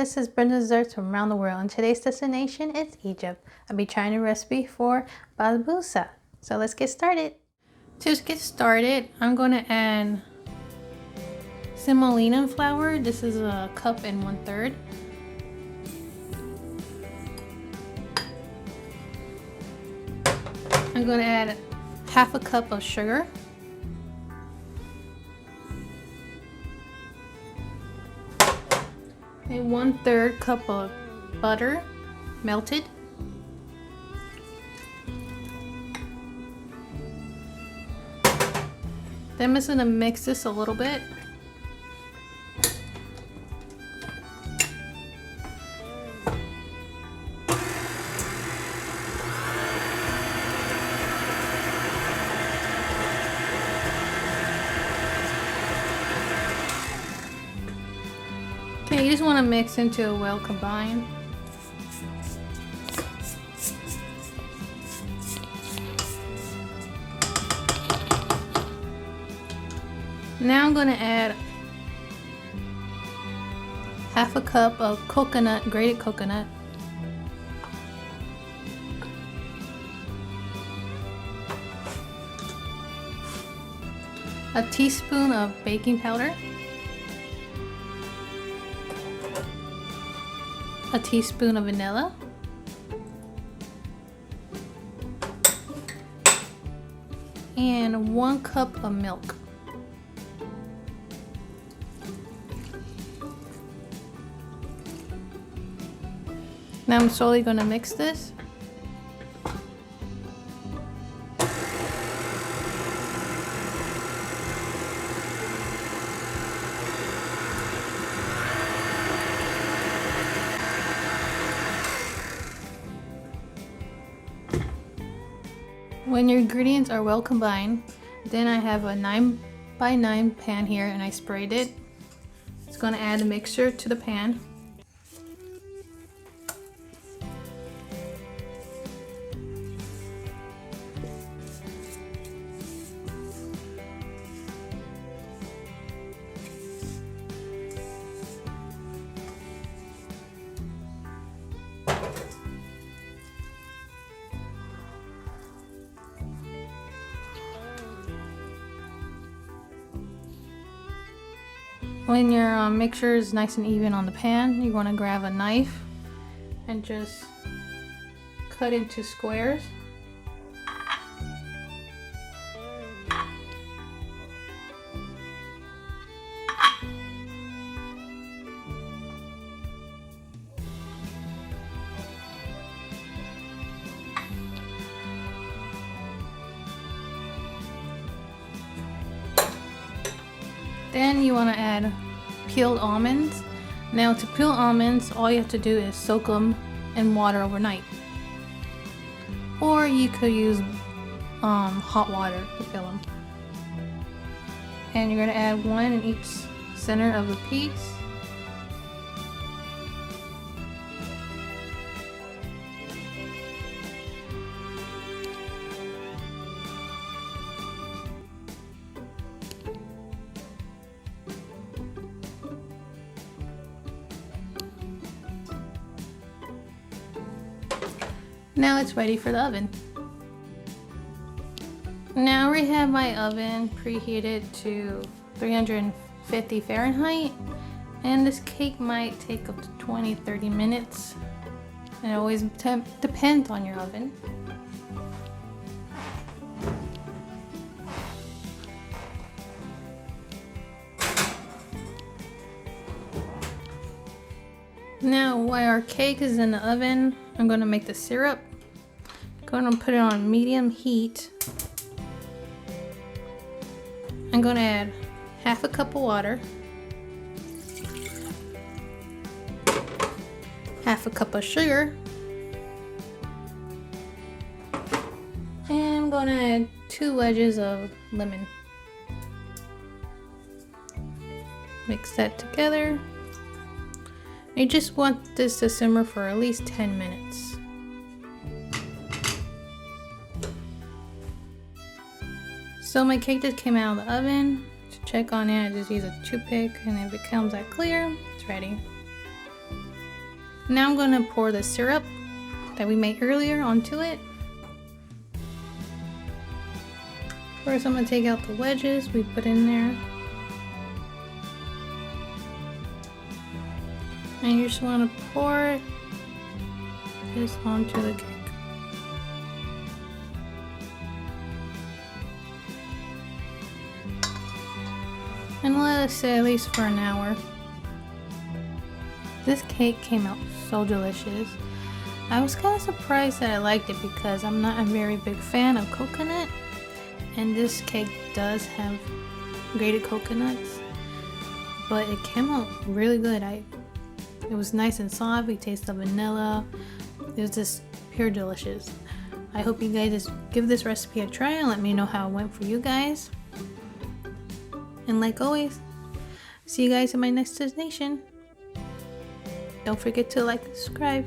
this is Brenda Desserts from around the world, and today's destination is Egypt. I'll be trying a recipe for Basbousa. So let's get started. To get started, I'm going to add Semolina flour. This is a cup and 1/3. I'm going to add half a cup of sugar. A 1/3 cup of butter, melted. Then I'm just going to mix this a little bit. Okay, you just want to mix into a well combined. Now I'm going to add half a cup of coconut, grated coconut. A teaspoon of baking powder. A teaspoon of vanilla. And 1 cup of milk. Now I'm slowly going to mix this. When your ingredients are well combined, then I have a 9x9 pan here and I sprayed it. It's going to add the mixture to the pan. When your mixture is nice and even on the pan, you want to grab a knife and just cut into squares. Then you want to add peeled almonds. Now to peel almonds, all you have to do is soak them in water overnight. Or you could use hot water to peel them. And you're going to add 1 in each center of the piece. Now it's ready for the oven. Now we have my oven preheated to 350 Fahrenheit, and this cake might take up to 20-30 minutes. It always depends on your oven. Now while our cake is in the oven, I'm going to make the syrup. I'm going to put it on medium heat. I'm going to add half a cup of water, half a cup of sugar, and I'm going to add 2 wedges of lemon. Mix that together. You just want this to simmer for at least 10 minutes. So my cake just came out of the oven. To check on it, I just use a toothpick, and if it comes out clear, it's ready. Now I'm gonna pour the syrup that we made earlier onto it. First I'm gonna take out the wedges we put in there. And you just wanna pour this onto the cake. And let it sit at least for an hour. This cake came out so delicious. I was kind of surprised that I liked it because I'm not a very big fan of coconut. And this cake does have grated coconuts. But it came out really good. It was nice and soft. We tasted the vanilla. It was just pure delicious. I hope you guys just give this recipe a try and let me know how it went for you guys. And like always, see you guys in my next destination. Don't forget to like and subscribe.